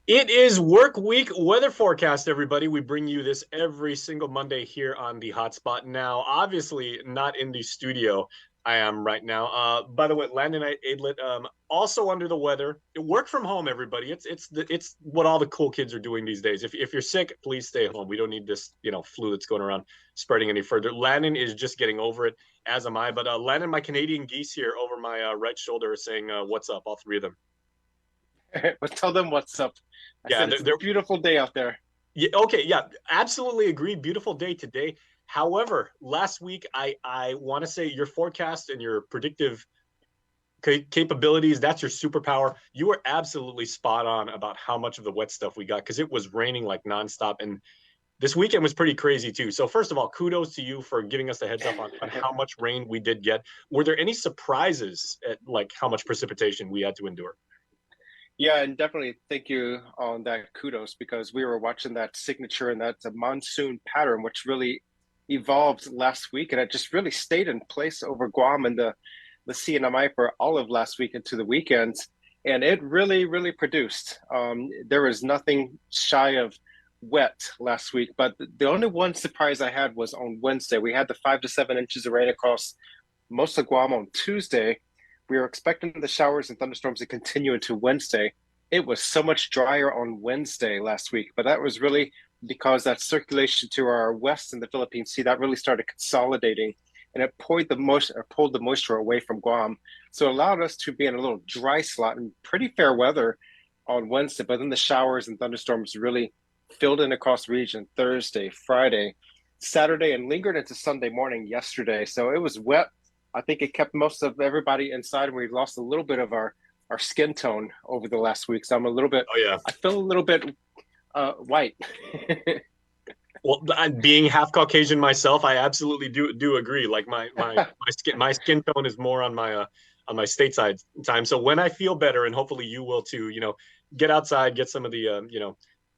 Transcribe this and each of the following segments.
It is work week weather forecast, everybody. We bring you this every single Monday here on the hotspot. Now, obviously, not in the studio. I am right now. By the way, Landon Aidlet, also under the weather. Work from home, everybody. It's what all the cool kids are doing these days. If you're sick, please stay home. We don't need this flu that's going around spreading any further. Landon is just getting over it, as am I. But Landon, my Canadian geese here over my right shoulder, are saying what's up. All three of them. But tell them what's up. I Yeah, said it's a beautiful day out there. yeah, okay, yeah, absolutely agree. Beautiful day today. However, last week I want to say your forecast and your predictive capabilities, that's your superpower. You were absolutely spot on about how much of the wet stuff we got because it was raining like nonstop. And this weekend was pretty crazy too. So first of all, kudos to you for giving us a heads up on how much rain we did get. Were there any surprises at like how much precipitation we had to endure? Yeah, and definitely thank you on that kudos because we were watching that signature and that monsoon pattern, which really evolved last week, and it just really stayed in place over Guam and the CNMI for all of last week into the weekends, and it really, really produced. There was nothing shy of wet last week, but the only one surprise I had was on Wednesday. We had the 5 to 7 inches of rain across most of Guam on Tuesday. We were expecting the showers and thunderstorms to continue into Wednesday. It was so much drier on Wednesday last week, but that was really because that circulation to our west in the Philippine Sea that really started consolidating, and it pulled the moisture away from Guam. So it allowed us to be in a little dry slot and pretty fair weather on Wednesday. But then the showers and thunderstorms really filled in across the region Thursday, Friday, Saturday, and lingered into Sunday morning yesterday. So it was wet. I think it kept most of everybody inside, and we lost a little bit of our skin tone over the last week. So Oh yeah. I feel a little bit white. Well, being half Caucasian myself, I absolutely do agree. Like my skin tone is more on my stateside time. So when I feel better, and hopefully you will too, get outside, get some of the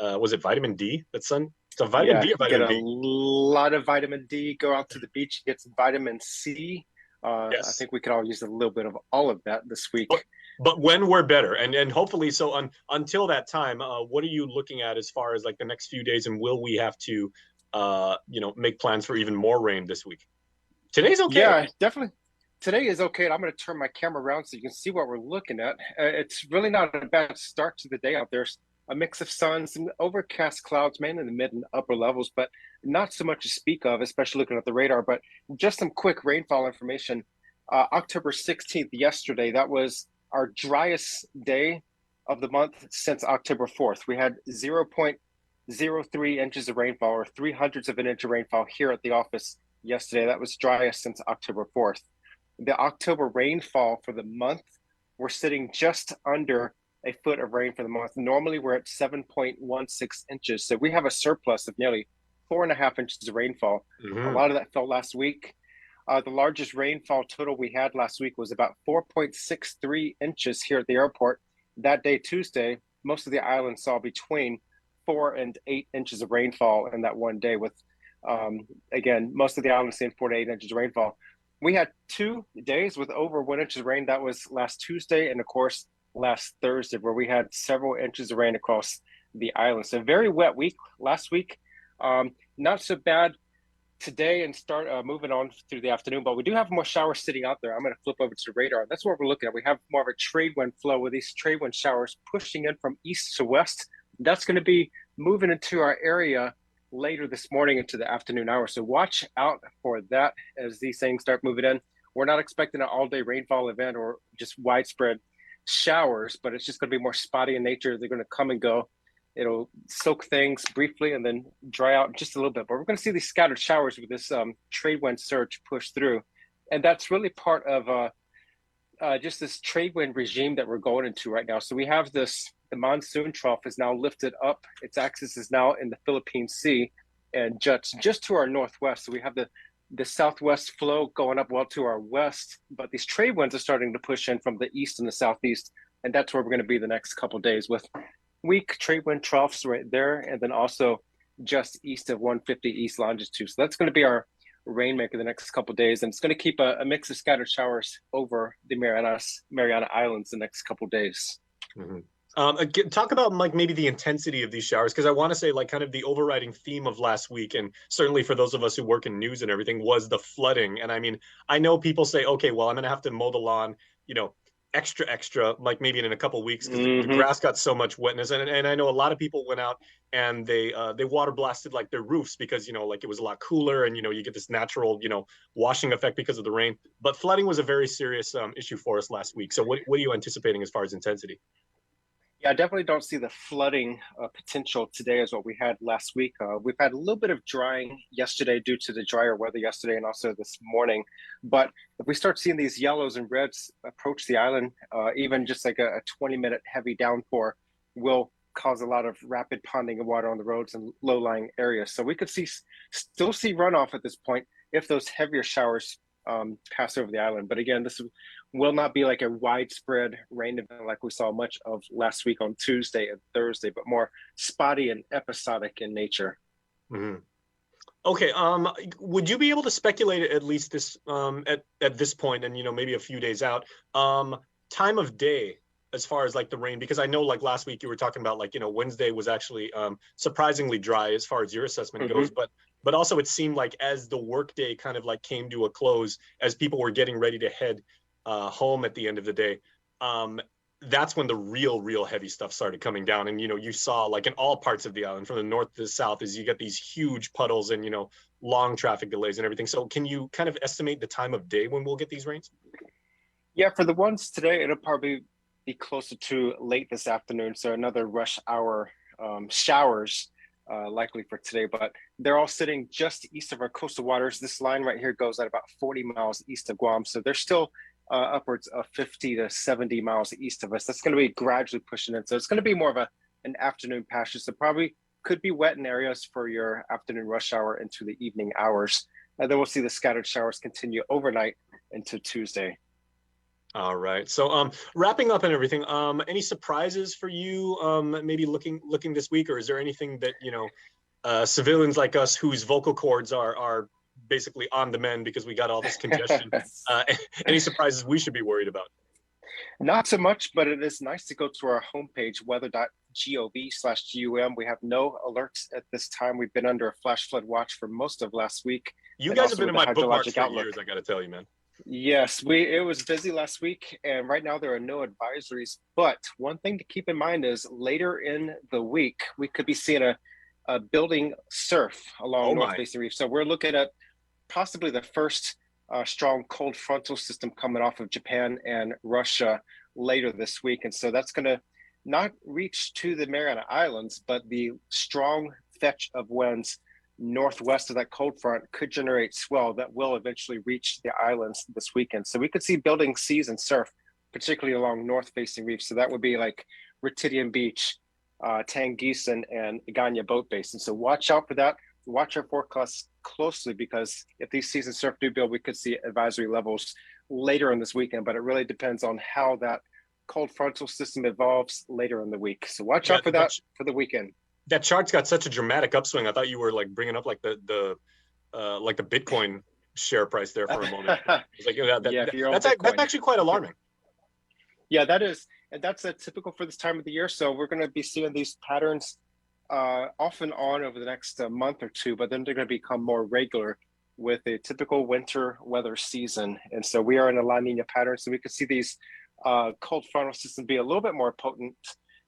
was it vitamin D? That's sun. So vitamin Yeah, D or get vitamin a B? lot of vitamin D, go out to the beach, get some vitamin C. I Yes. think we could all use a little bit of all of that this But week. but when we're better, and hopefully, so until that time, what are you looking at as far as like the next few days, and will we have to, make plans for even more rain this week? Today's okay. Yeah, definitely. Today is okay. I'm going to turn my camera around so you can see what we're looking at. It's really not a bad start to the day out there. A mix of sun, some overcast clouds, mainly in the mid and upper levels, but not so much to speak of, especially looking at the radar. But just some quick rainfall information. October 16th, yesterday, that was our driest day of the month since October 4th. We had 0.03 inches of rainfall, or 300ths of an inch of rainfall here at the office yesterday. That was driest since October 4th. The October rainfall for the month, we're sitting just under a foot of rain for the month. Normally, we're at 7.16 inches. So we have a surplus of nearly 4.5 inches of rainfall. A Hmm. lot of that fell last week. The largest rainfall total we had last week was about 4.63 inches here at the airport. That day, Tuesday, most of the island saw between 4 and 8 inches of rainfall in that one day, with again, most of the island seeing 4 to 8 inches of rainfall. We had 2 days with over 1 inch of rain. That was last Tuesday and, of course, last Thursday, where we had several inches of rain across the island. So, very wet week last week. Not so bad today and start moving on through the afternoon, but we do have more showers sitting out there. I'm going to flip over to the radar. That's what we're looking at. We have more of a trade wind flow with these trade wind showers pushing in from east to west. That's going to be moving into our area later this morning into the afternoon hours. So watch out for that as these things start moving in. We're not expecting an all day rainfall event or just widespread showers, but it's just going to be more spotty in nature. They're going to come and go. It'll soak things briefly and then dry out just a little bit. But we're going to see these scattered showers with this trade wind surge push through. And that's really part of just this trade wind regime that we're going into right now. So we have the monsoon trough is now lifted up. Its axis is now in the Philippine Sea and just to our northwest. So we have the southwest flow going up well to our west, but these trade winds are starting to push in from the east and the southeast. And that's where we're going to be the next couple of days, with weak trade wind troughs right there, and then also just east of 150 east longitude. So that's going to be our rainmaker the next couple of days, and it's going to keep a mix of scattered showers over the Mariana Islands the next couple of days. Hmm. Talk about like maybe the intensity of these showers, because I want to say like kind of the overriding theme of last week, and certainly for those of us who work in news and everything, was the flooding. And I mean, I know people say, okay, well, I'm going to have to mow the lawn, you know, extra, like maybe in a couple of weeks because the Hmm. grass got so much wetness. And I know a lot of people went out and they water blasted like their roofs because like it was a lot cooler and you get this natural washing effect because of the rain. But flooding was a very serious issue for us last week. So what are you anticipating as far as intensity? Yeah, I definitely don't see the flooding potential today as what we had last week. We've had a little bit of drying yesterday due to the drier weather yesterday and also this morning. But if we start seeing these yellows and reds approach the island, even just like a 20-minute heavy downpour will cause a lot of rapid ponding of water on the roads and low-lying areas. So we could still see runoff at this point if those heavier showers pass over the island. But again, this will not be like a widespread rain event like we saw much of last week on Tuesday and Thursday, but more spotty and episodic in nature. Mm-hmm. Okay. Would you be able to speculate at least this at this point, and maybe a few days out, time of day as far as like the rain? Because I know like last week you were talking about like Wednesday was actually surprisingly dry as far as your assessment Mm-hmm. goes, but also it seemed like as the workday kind of like came to a close, as people were getting ready to head home at the end of the day, um, that's when the real heavy stuff started coming down. And you saw like in all parts of the island from the north to the south is you get these huge puddles and long traffic delays and everything. So can you kind of estimate the time of day when we'll get these rains? Yeah, for the ones today, it'll probably be closer to late this afternoon. So another rush hour showers likely for today, but they're all sitting just east of our coastal waters. This line right here goes at about 40 miles east of Guam. So they're still upwards of 50 to 70 miles east of us. That's going to be gradually pushing in. So it's going to be more of an afternoon passage. So probably could be wet in areas for your afternoon rush hour into the evening hours. And then we'll see the scattered showers continue overnight into Tuesday. All right. So wrapping up and everything, any surprises for you maybe looking this week, or is there anything that, civilians like us whose vocal cords are basically on the mend because we got all this congestion, uh, any surprises we should be worried about? Not so much, but it is nice to go to our homepage, weather.gov/GUM. We have no alerts at this time. We've been under a flash flood watch for most of last week, You and guys have also been with in the my bookmarks hydrologic for outlook. years, I got to tell you, man. Yes, it was busy last week, and right now there are no advisories. But one thing to keep in mind is later in the week, we could be seeing a building surf along Oh North my. Basin Reef. So we're looking at possibly the first strong cold frontal system coming off of Japan and Russia later this week. And so that's going to not reach to the Mariana Islands, but the strong fetch of winds northwest of that cold front could generate swell that will eventually reach the islands this weekend. So we could see building seas and surf, particularly along north facing reefs. So that would be like Retidian Beach, Tangisan, and Iganya Boat Basin. So watch out for that. Watch our forecasts closely because if these seas and surf do build, we could see advisory levels later in this weekend, but it really depends on how that cold frontal system evolves later in the week. So watch Yeah, out for that for the weekend. that chart's got such a dramatic upswing. I thought you were like bringing up like the Bitcoin share price there for a moment. It's like Yeah, if you're on that's Bitcoin. actually quite alarming. Yeah, that is, and that's typical for this time of the year. So we're going to be seeing these patterns off and on over the next month or two, but then they're going to become more regular with a typical winter weather season. And so we are in a La Nina pattern. So we could see these cold frontal systems be a little bit more potent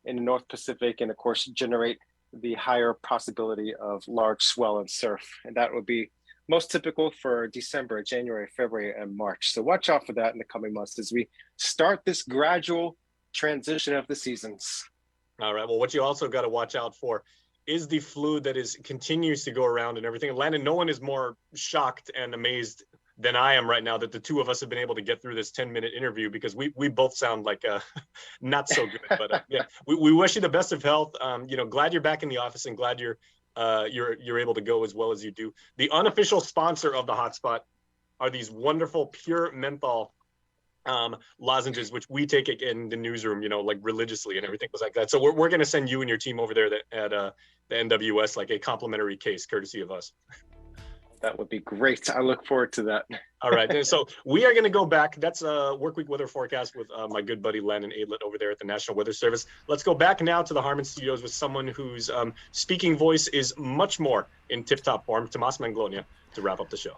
in the North Pacific and, of course, generate the higher possibility of large swell and surf. And that would be most typical for December, January, February, and March. So watch out for that in the coming months as we start this gradual transition of the seasons. All right. Well, what you also got to watch out for is the flu that is continues to go around and everything. Landon, no one is more shocked and amazed than I am right now that the two of us have been able to get through this 10-minute interview because we both sound like not so good. But yeah, we wish you the best of health. Glad you're back in the office and glad you're able to go as well as you do. The unofficial sponsor of the hotspot are these wonderful pure menthol lozenges, which we take in the newsroom, like religiously and everything was like that. So we're going to send you and your team over there at the NWS like a complimentary case courtesy of us. That would be great. I look forward to that. All right. And so we are going to go back. That's a work week weather forecast with my good buddy Landon Aidlet over there at the National Weather Service. Let's go back now to the Harmon Studios with someone whose speaking voice is much more in tip-top form, Tomas Manglonia, to wrap up the show.